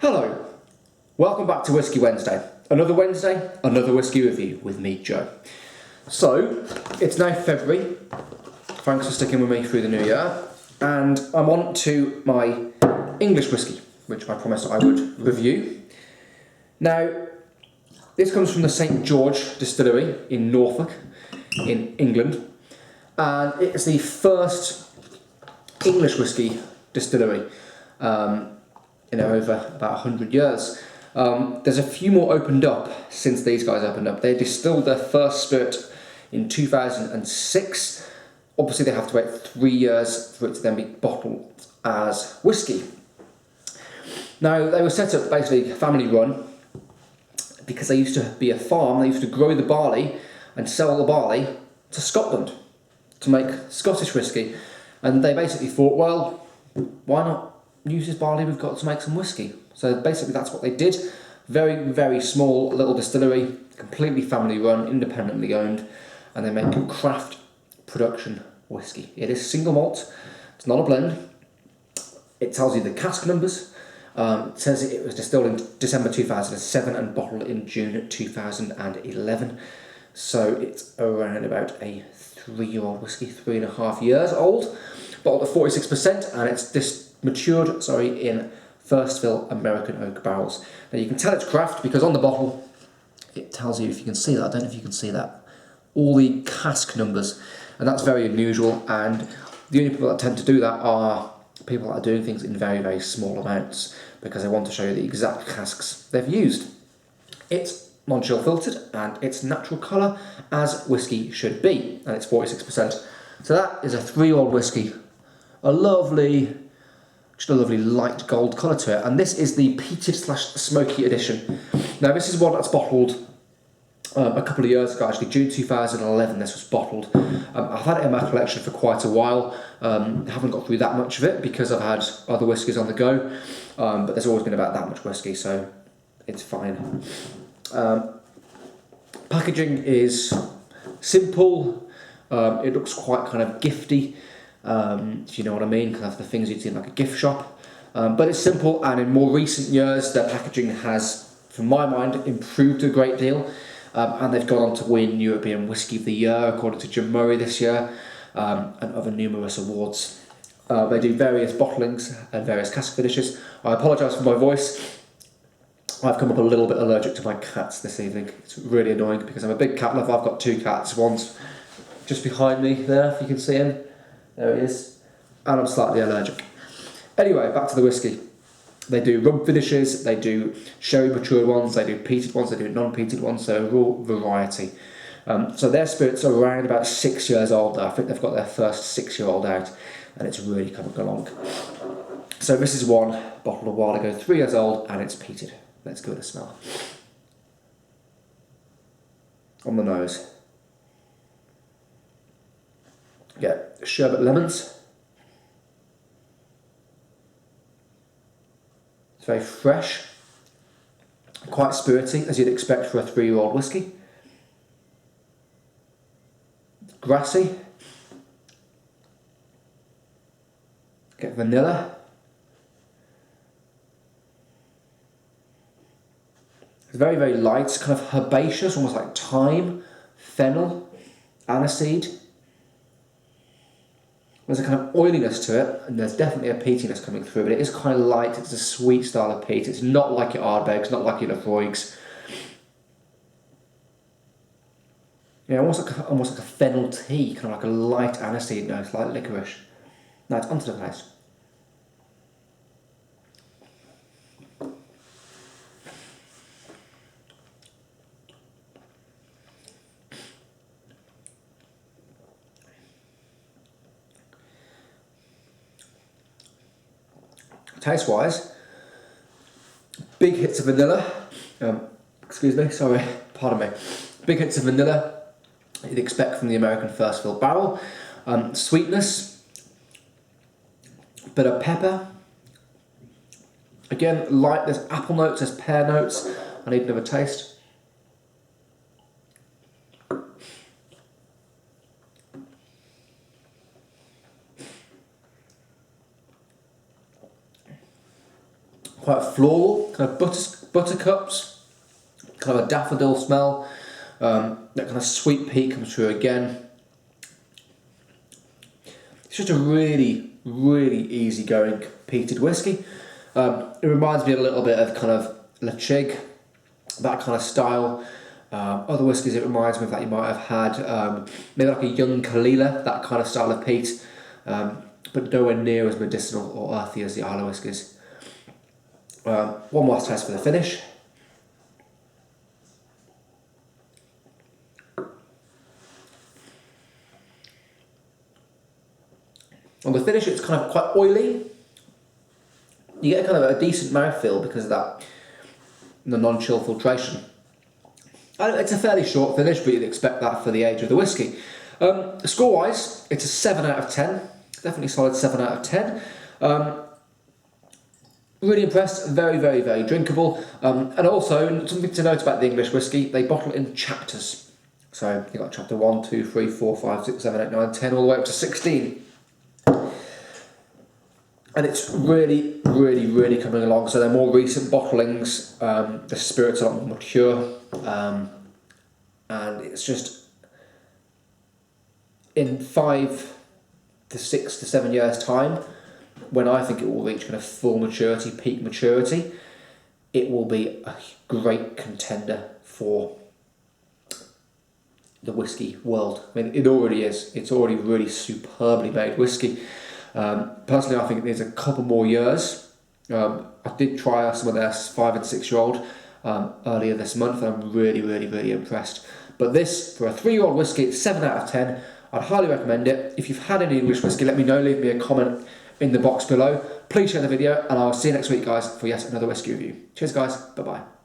Hello, welcome back to Whisky Wednesday. Another Wednesday, another whisky review with me, Joe. So, it's now February. Thanks for sticking with me through the new year. And I'm on to my English whisky, which I promised I would review. Now, this comes from the St. George distillery in Norfolk, in England. And it's the first English whisky distillery. Over about 100 years. There's a few more opened up since these guys opened up. They distilled their first spirit in 2006. Obviously they have to wait 3 years for it to then be bottled as whisky. Now they were set up basically family run because they used to be a farm. They used to grow the barley and sell the barley to Scotland to make Scottish whisky, and they basically thought, well, why not use this barley we've got to make some whisky? So basically that's what they did. Very, very small little distillery, completely family run, independently owned, and they make craft production whisky. It is single malt, it's not a blend. It tells you the cask numbers. It says it was distilled in December 2007 and bottled in June 2011. So it's around about a 3-year-old whisky, 3.5 years old, bottled at 46%, and it's matured in first fill American oak barrels. Now you can tell it's craft because on the bottle it tells you, if you can see that, I don't know if you can see that, all the cask numbers, and that's very unusual, and the only people that tend to do that are people that are doing things in very, very small amounts because they want to show you the exact casks they've used. It's non-chill filtered and it's natural colour as whisky should be, and it's 46%. So that is a 3-year-old whisky, a lovely light gold colour to it, and this is the Peated / Smokey edition. Now this is one that's bottled a couple of years ago, actually June 2011 this was bottled. I've had it in my collection for quite a while. Haven't got through that much of it because I've had other whiskies on the go, but there's always been about that much whisky, so it's fine. Packaging is simple. It looks quite kind of gifty. If you know what I mean, kind of the things you'd see in like a gift shop. But it's simple, and in more recent years the packaging has, from my mind, improved a great deal, and they've gone on to win European Whisky of the Year according to Jim Murray this year, and other numerous awards. They do various bottlings and various cask finishes. I apologise for my voice. I've come up a little bit allergic to my cats this evening. It's really annoying because I'm a big cat lover. I've got 2 cats. One's just behind me there, if you can see him. There he is. And I'm slightly allergic. Anyway, back to the whisky. They do rum finishes, they do sherry matured ones, they do peated ones, they do non-peated ones, so a real variety. So their spirits are around about 6 years old now. I think they've got their first 6-year-old out, and it's really coming along. So this is one bottled a while ago, 3 years old, and it's peated. Let's give it a smell. On the nose. Get sherbet lemons. It's very fresh, quite spirity as you'd expect for a 3-year-old whisky. Grassy. Get vanilla. It's very, very light, it's kind of herbaceous, almost like thyme, fennel, aniseed. There's a kind of oiliness to it, and there's definitely a peatiness coming through, but it is kind of light. It's a sweet style of peat. It's not like your Ardbegs, not like your Lafroigs. Yeah, almost like a fennel tea, kind of like a light aniseed note, like licorice. Now it's onto the place. Taste-wise, big hits of vanilla. Pardon me. Big hits of vanilla you'd expect from the American first fill barrel. Sweetness, bit of pepper. Again, light. There's apple notes, there's pear notes. I need another taste. quite floral, kind of buttercups, kind of a daffodil smell. That kind of sweet peat comes through again. It's just a really, really easygoing peated whiskey. It reminds me a little bit of kind of Lachig, that kind of style. Other whiskies it reminds me of that you might have had, maybe like a young Kalila, that kind of style of peat, but nowhere near as medicinal or earthy as the Islay whiskies. One last taste for the finish. On the finish, it's kind of quite oily. You get kind of a decent mouthfeel because of that, the non-chill filtration. It's a fairly short finish, but you'd expect that for the age of the whiskey. Score-wise, it's a 7 out of 10. Definitely solid 7 out of 10. Really impressed. Very, very, very drinkable. And also, something to note about the English whiskey, they bottle it in chapters. So you've got chapter 1, 2, 3, 4, 5, 6, 7, 8, 9, 10, all the way up to 16. And it's really, really, really coming along. So they're more recent bottlings. The spirits are a lot more mature. And it's just, in 5 to 6 to 7 years' time, when I think it will reach kind of full maturity, peak maturity, it will be a great contender for the whiskey world. I mean, it already is. It's already really superbly made whiskey. Personally, I think it needs a couple more years. I did try some of their 5 and 6 year old earlier this month, and I'm really, really, really impressed. But this, for a 3-year-old whiskey, it's 7 out of 10. I'd highly recommend it. If you've had any English whiskey, let me know. Leave me a comment in the box below. Please share the video, and I'll see you next week, guys, for yet another whiskey review. Cheers, guys. Bye-bye.